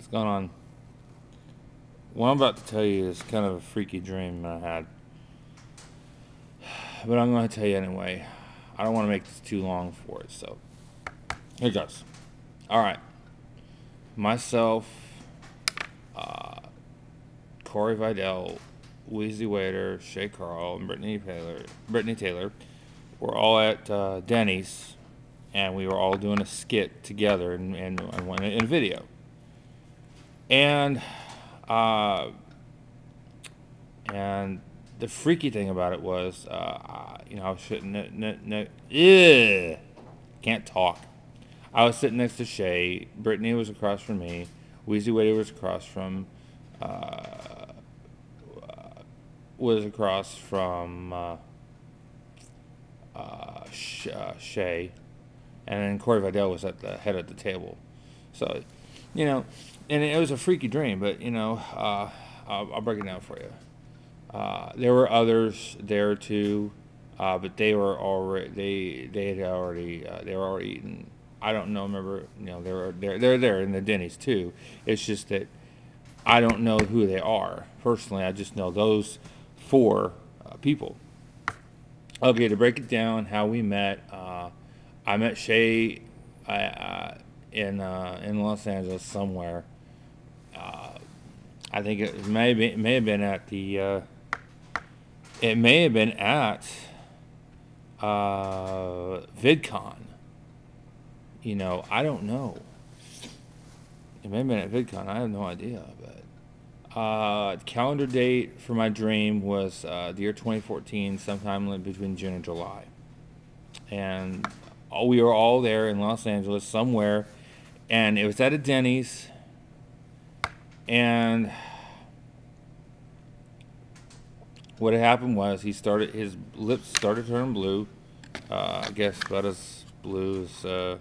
what's going on? What I'm about to tell you is kind of a freaky dream I had. But I'm going to tell you anyway. I don't want to make this too long for it, so here goes. Alright. Myself, Corey Vidal, Weezy Waiter, shaycarl, and Brittany Taylor were all at Denny's, and we were all doing a skit together in a video. And the freaky thing about it was, I was sitting, can't talk. I was sitting next to Shay. Brittany was across from me. Weezy Waiter was across from, Shay, and then Corey Vidal was at the head of the table. So, and it was a freaky dream, but I'll break it down for you. There were others there too, but they were already they were already eating. I don't know. Remember, they're there in the Denny's too. It's just that I don't know who they are personally. I just know those four people. Okay, to break it down, how we met. I met Shay in Los Angeles somewhere. I think it may have been at the. It may have been at VidCon. I don't know. It may have been at VidCon. I have no idea. But calendar date for my dream was the year 2014, sometime between June and July. And we were all there in Los Angeles somewhere, and it was at a Denny's. And what had happened was his lips started turning blue. I guess about as blue as this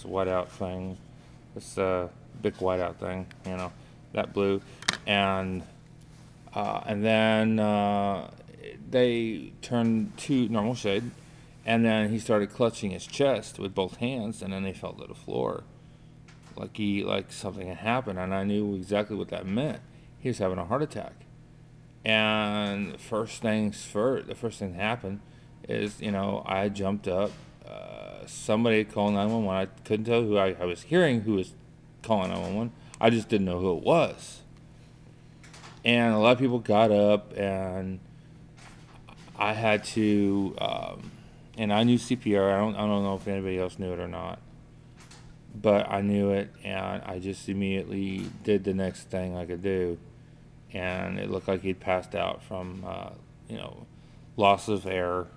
whiteout thing, this big whiteout thing, that blue, and then they turned to normal shade, and then he started clutching his chest with both hands, and then they fell to the floor, like something had happened, and I knew exactly what that meant. He was having a heart attack. And the first thing that happened is, I jumped up. Somebody called 911. I couldn't tell who I was hearing who was calling 911. I just didn't know who it was. And a lot of people got up, and I had to, and I knew CPR. I don't know if anybody else knew it or not, but I knew it, and I just immediately did the next thing I could do. And it looked like he'd passed out from, loss of air.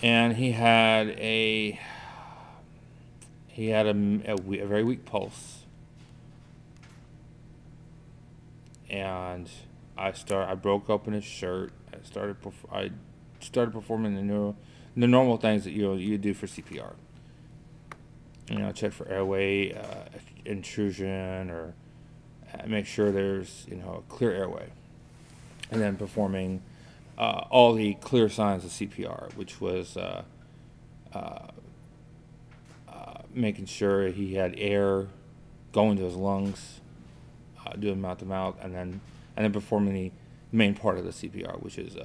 And he had a very weak pulse. And I broke open his shirt. I started performing the normal things that you do for CPR. Check for airway intrusion, or make sure there's a clear airway, and then performing all the clear signs of CPR, which was making sure he had air going to his lungs, doing mouth to mouth, and then performing the main part of the CPR, which is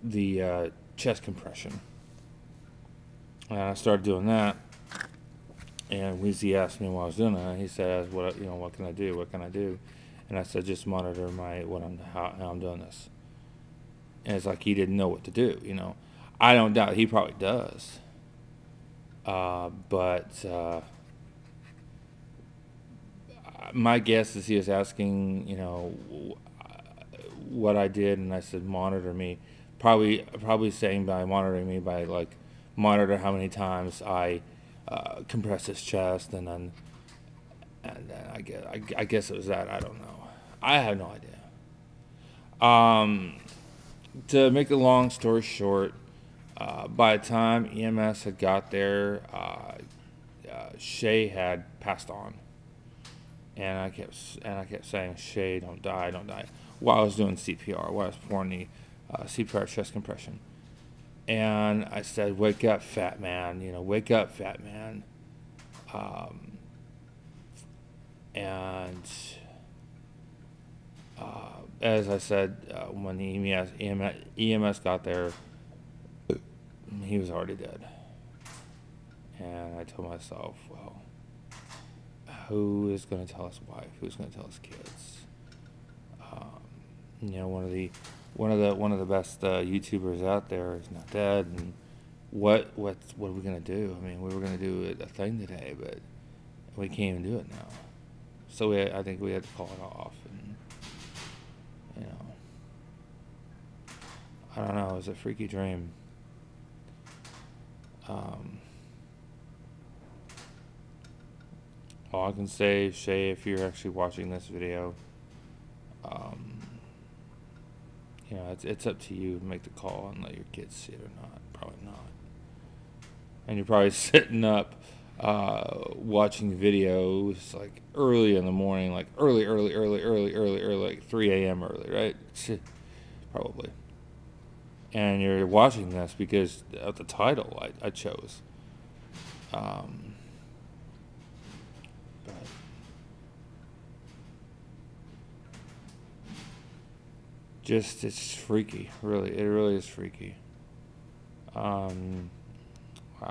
the chest compression. And I started doing that. And Weezy asked me what I was doing, and he said, "What can I do? What can I do?" And I said, "Just monitor how I'm doing this." And it's like he didn't know what to do. I don't doubt he probably does. But my guess is he was asking, what I did, and I said, "Monitor me." Probably saying by monitoring me by monitor how many times I compress his chest, and then I guess it was that. I don't know. I have no idea. To make a long story short, by the time EMS had got there, Shay had passed on, and I kept saying, "Shay, don't die, don't die," while I was doing CPR, while I was performing the CPR chest compression. And I said, "Wake up, fat man, wake up, fat man." And as I said, when the EMS got there, he was already dead. And I told myself, well, who is going to tell his wife? Who's going to tell his kids? You know, one of the best YouTubers out there is not dead, and what are we going to do? I mean, we were going to do a thing today, but we can't even do it now. So I think we had to call it off, and you know, I don't know. It was a freaky dream. All I can say, Shay, if you're actually watching this video, you know, it's up to you to make the call and let your kids see it or not. Probably not. And you're probably sitting up watching videos like early in the morning, like early, like 3 a.m. early, right? Probably. And you're watching this because of the title I chose. But just, it's freaky. Really, it really is freaky. I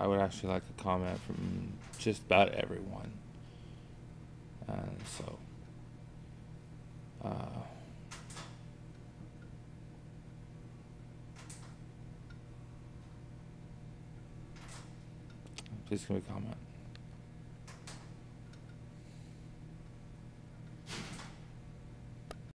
would actually like a comment from just about everyone. So, please give me a comment.